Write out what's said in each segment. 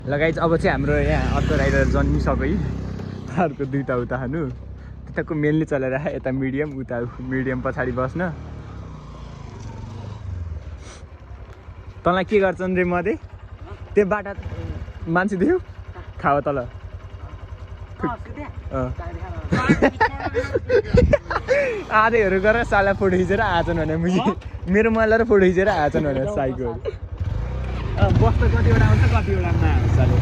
ल गाइज अब चाहिँ हाम्रो यहाँ अर्को राइडर जन्मिसक्यो है। अर्को दुईवटा उता हानु त्यताको मेनली चलेर यता मिडियम उता मिडियम पछाडि बस्न। तँलाई के गर्छन् रे मधे त्यो बाटा मान्छे देऊ खाऊ तल आधैहरू गरेर साला फोटो खिचेर आएछन् भने मेरो मैला र फोटो खिचेर आएछन् भने साइको बस्दा कतिवटा आउँछ कतिवटा नआउँछ साले।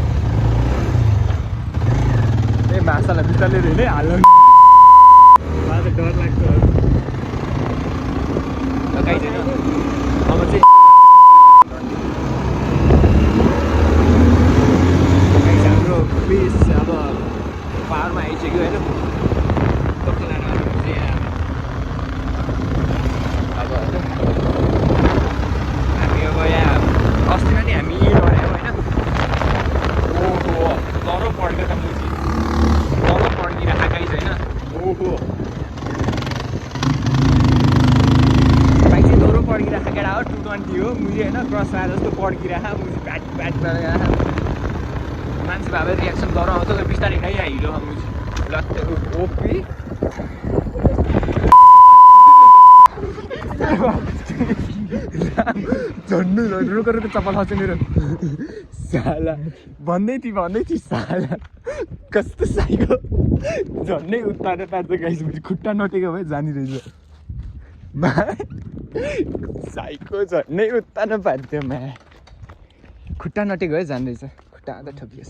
ए भाषालाई बिस्तारले धेरै हाल्नु मलाई त डर लाग्छ। लगाइदिएन अब चाहिँ हाम्रो प्लिज अब पाहाडमा आइसक्यो होइन। अब हामी अब यहाँ अस्ति पनि हामी लड्यौँ होइन। ओहो डह्रो पड्क्यो त मुजी डह्रो पड्किरहेको गाइस होइन। ओहो बाइक चाहिँ डह्रो पड्किरहेको केटा हो 220 हो मुजी होइन। क्रस आएर जस्तो पड्किरहेको मुजी प्याट प्याट मान्छे भए रियाक्सन डह्रो आउँछ बिस्तारै नै हिँड्यो मुजी लट्टे ओपी झन्डै रोको रोको चप्पल खाउँछ मेरो साला भन्दै थिएँ साला कस्तो साइको झन्डै उत्ताएर पार्छ गाइस मेरो खुट्टा नटेको भए जानी रहेछ मा साइको झन्डै उत्ताएर पार्थ्यो मा खुट्टा नटेको भए जान्दैछ खुट्टा आधा ठोकिएछ।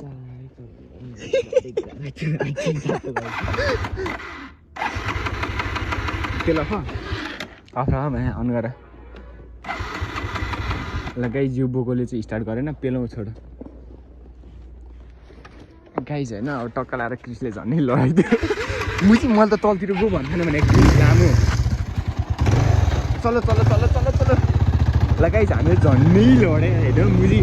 त्यसलाई अफ्रा अन गर ल गाइज यो बोकोले चाहिँ स्टार्ट गरेन पेलौँ छोड गाइज होइन। अब टक्का लाएर क्रिसले झन्डै लडाइदियो मुजी मैले त तलतिर गो भन्थेन भने क्रिस लामो चल चल चल चल चल ल गाइज हामीले झन्डै लड्यो होइन। मुजी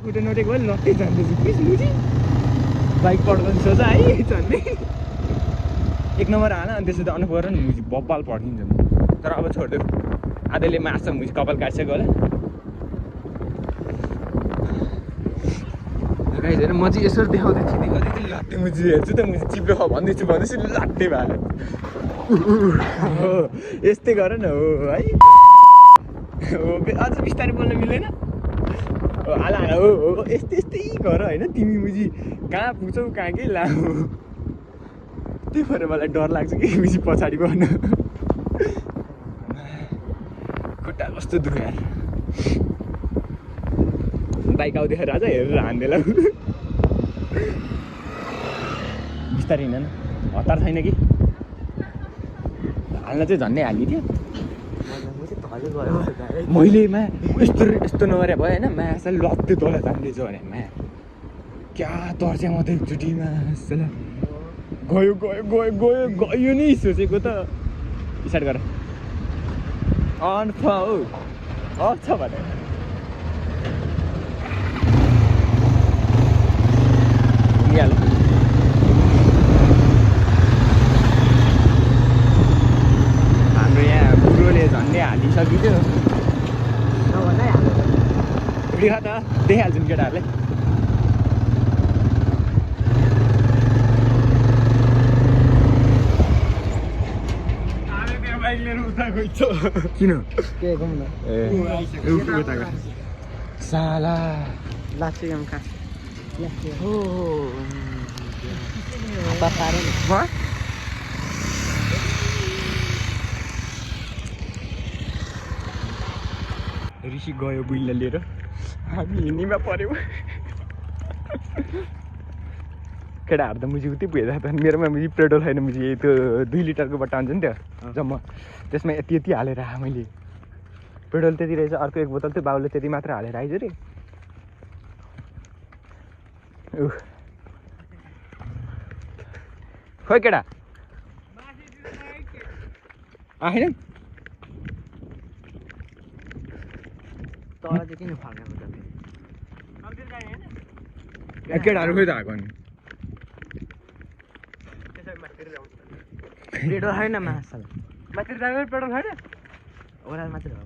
खुट्टा नटेको भए लट्टै जान्दैछु क्रिस मुजी बाइक पड्काउनु सोच है झन्डै 1 नम्बर हाल अनि त्यसो त अनुभव गर न मुजी बब्बाल पड्किन्छ तर अब छोडिदियो आधैले मार्छ मुजी कपाल काटिसक्यो होला। गाइस होइन म चाहिँ यसो देखाउँदै थिएँ लाट्टे मुजी हेर्छु त मुजी चिप्लो भन्दैछु लाट्टे भयो हो यस्तै गर न हो है। हो अझ बिस्तारै बोल्न मिल्दैन हाला हाला हो यस्तै गर होइन। तिमी मुजी कहाँ पुग्छौ कहाँ के लामो त्यही भएर मलाई डर लाग्छ कि मुजी पछाडि बस्नु खुट्टा कस्तो दुख्यो बाइक आउँदै राजा हेरेर हान्देला बिस्तारै हिँड न हतार छैन कि हाल्न चाहिँ झन्डै हालिदियो मैले मा यस्तो नगरे भयो होइन माछा लत्ते तल जान्दैछ भने मा क्या तर्स्या मात्रै एकचोटिमा गयो गयो गयो गयो गयो नि सोचेको त स्टार्ट गर अन हौ अफ छ भने हाम्रो यहाँ बुढोले झन्डै हालिसकियो देख त देखिहाल्छ नि केटाहरूले किन साला लास्टै काम खा हो ऋषि गयो बुइला लिएर हामी हिँड्नेमा पऱ्यौँ केटाहरू त मुजी उतै पुगेछ त मेरोमा मुजी पेट्रोल छैन मुजी त्यो 2 लिटरको बट्टा हुन्छ नि त्यो जम्मा त्यसमा यति हालेर मैले पेट्रोल त्यति रहेछ अर्को 1 बोतल त्यो बाउले त्यति मात्र हालेर आइज रे खोइ केटा आएन तल चाहिँ किन फर्काएको त केटाहरू खोइ त आएको नि पेट्रोल छैन माछा माथि ड्राइभर पेट्रोल छैन ओह्रालो मात्रै हो